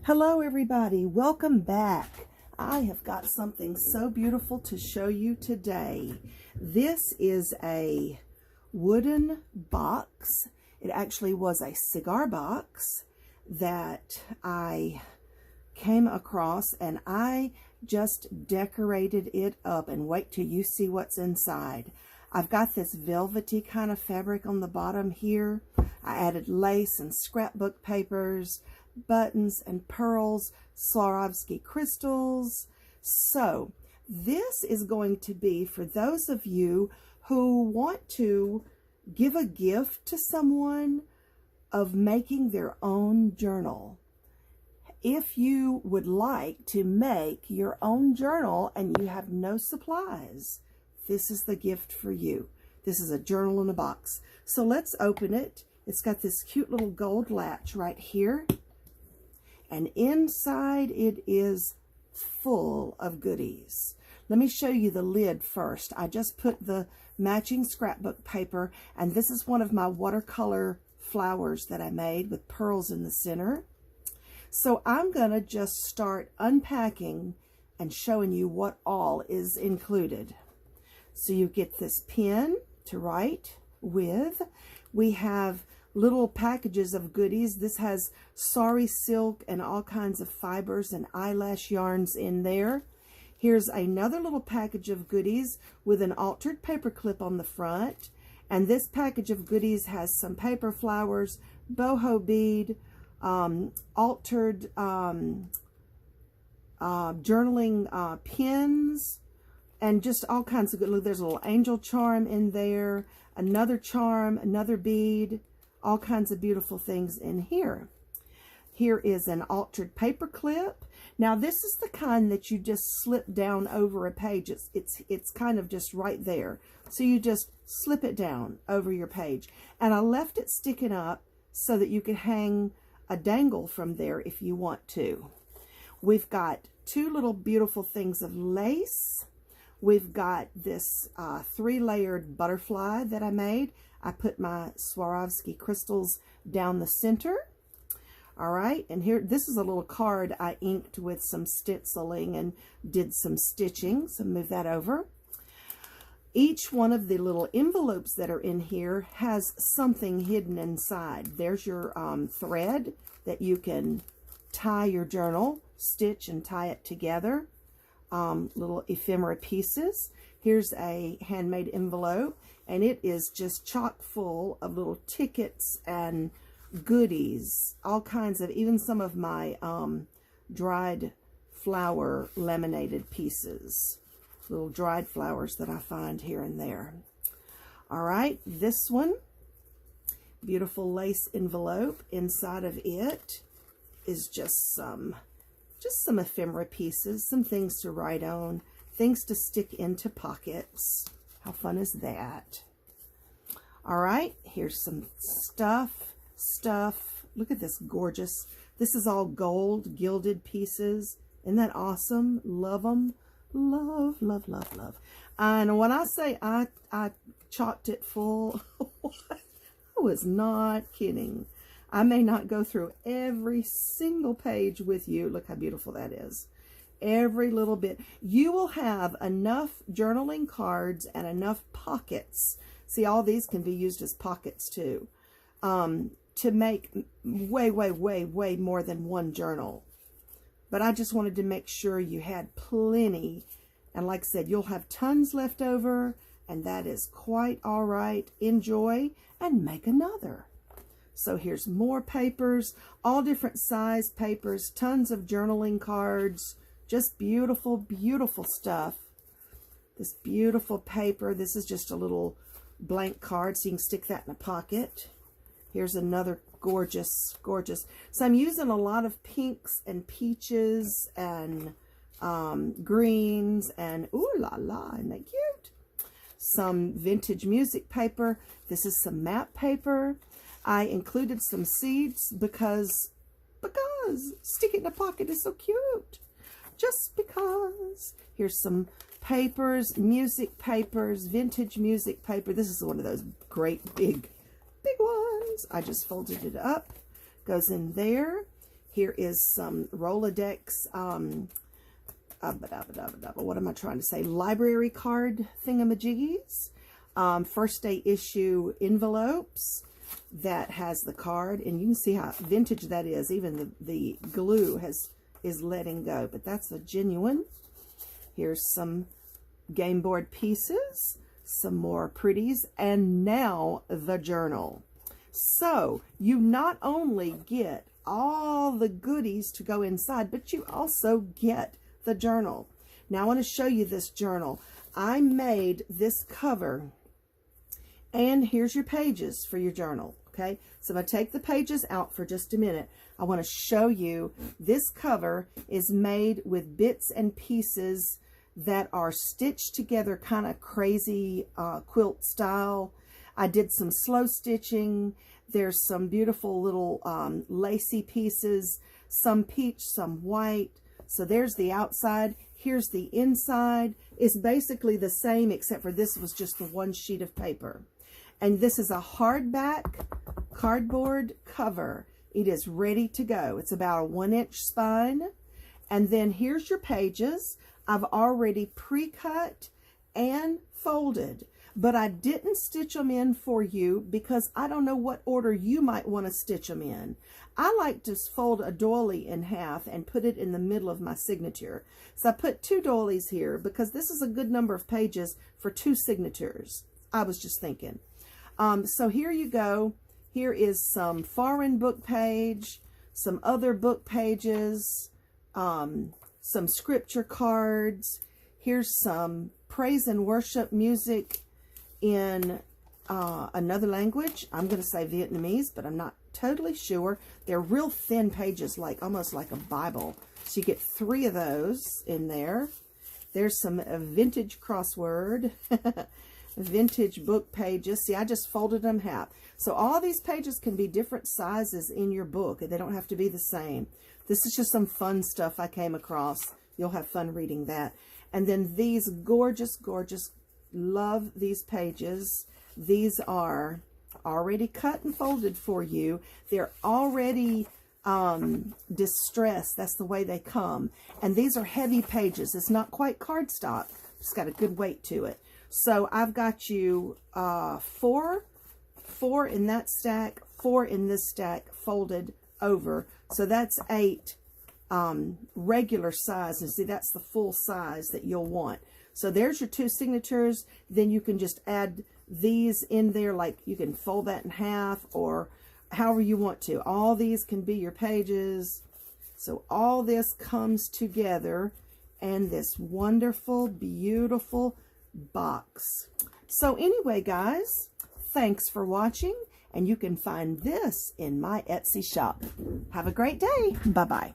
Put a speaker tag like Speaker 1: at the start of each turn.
Speaker 1: Hello everybody, welcome back. I have got something so beautiful to show you today. This is a wooden box. It actually was a cigar box that I came across, and I just decorated it up, and wait till you see what's inside. I've got this velvety kind of fabric on the bottom here. I added lace and scrapbook papers, buttons and pearls, Swarovski crystals. So this is going to be for those of you who want to give a gift to someone of making their own journal. If you would like to make your own journal and you have no supplies, this is the gift for you. This is a journal in a box. So let's open it. It's got this cute little gold latch right here. And inside it is full of goodies. Let me show you the lid first. I just put the matching scrapbook paper, and this is one of my watercolor flowers that I made with pearls in the center. So I'm going to just start unpacking and showing you what all is included. So you get this pen to write with. We have little packages of goodies. This has sari silk and all kinds of fibers and eyelash yarns in there. Here's another little package of goodies with an altered paper clip on the front. And this package of goodies has some paper flowers, boho bead, altered journaling pins, and just all kinds of good. Look, there's a little angel charm in there, another charm, another bead, all kinds of beautiful things in here. Here is an altered paper clip. Now this is the kind that you just slip down over a page. It's kind of just right there. So you just slip it down over your page. And I left it sticking up so that you could hang a dangle from there if you want to. We've got two little beautiful things of lace. We've got this 3-layered butterfly that I made. I put my Swarovski crystals down the center. All right, and here, this is a little card I inked with some stenciling and did some stitching, so move that over. Each one of the little envelopes that are in here has something hidden inside. There's your thread that you can tie your journal, stitch and tie it together. Little ephemera pieces. Here's a handmade envelope, and it is just chock full of little tickets and goodies, all kinds of, even some of my dried flower laminated pieces, little dried flowers that I find here and there. All right, this one, beautiful lace envelope. Inside of it is just some ephemera pieces, some things to write on, things to stick into pockets. How fun is that? All right, here's some stuff. Look at this gorgeous. This is all gold gilded pieces. Isn't that awesome? Love them. Love, love, love, love. And when I say I chocked it full, I was not kidding. I may not go through every single page with you. Look how beautiful that is. Every little bit. You will have enough journaling cards and enough pockets. See, all these can be used as pockets too. To make way, way, way, way more than one journal. But I just wanted to make sure you had plenty. And like I said, you'll have tons left over, and that is quite all right. Enjoy and make another. So here's more papers, all different size papers, tons of journaling cards, just beautiful, beautiful stuff. This beautiful paper, this is just a little blank card, so you can stick that in a pocket. Here's another gorgeous, gorgeous. So I'm using a lot of pinks and peaches and greens and ooh la la, isn't that cute? Some vintage music paper. This is some map paper. I included some seeds because stick it in a pocket is so cute. Just because. Here's some papers, music papers, vintage music paper. This is one of those great big ones. I just folded it up. Goes in there. Here is some Rolodex, what am I trying to say? Library card thingamajiggies. First day issue envelopes that has the card, and you can see how vintage that is. Even the glue is letting go, but that's a genuine. Here's some game board pieces, some more pretties, and now the journal. So you not only get all the goodies to go inside, but you also get the journal. Now I want to show you this journal. I made this cover, and here's your pages for your journal. Okay, so if I take the pages out for just a minute, I want to show you this cover is made with bits and pieces that are stitched together kind of crazy quilt style. I did some slow stitching. There's some beautiful little lacy pieces, some peach, some white. So there's the outside. Here's the inside. It's basically the same, except for this was just the one sheet of paper. And this is a hardback cardboard cover. It is ready to go. It's about a 1-inch spine. And then here's your pages. I've already pre-cut and folded, but I didn't stitch them in for you because I don't know what order you might want to stitch them in. I like to fold a doily in half and put it in the middle of my signature. So I put 2 doilies here because this is a good number of pages for 2 signatures. I was just thinking. So here you go. Here is some foreign book page, some other book pages, some scripture cards. Here's some praise and worship music in another language. I'm going to say Vietnamese, but I'm not totally sure. They're real thin pages, like almost like a Bible. So you get 3 of those in there. There's some vintage crossword, vintage book pages. See, I just folded them half. So all these pages can be different sizes in your book. They don't have to be the same. This is just some fun stuff I came across. You'll have fun reading that. And then these gorgeous, gorgeous, love these pages. These are already cut and folded for you. They're already distressed. That's the way they come. And these are heavy pages. It's not quite cardstock. It's got a good weight to it. So I've got you 4 in that stack, 4 in this stack, folded over. So that's 8 regular size. And see, that's the full size that you'll want. So there's your 2 signatures. Then you can just add these in there, like you can fold that in half or however you want to. All these can be your pages. So all this comes together in this wonderful, beautiful box. So anyway, guys, thanks for watching, and you can find this in my Etsy shop. Have a great day. Bye-bye.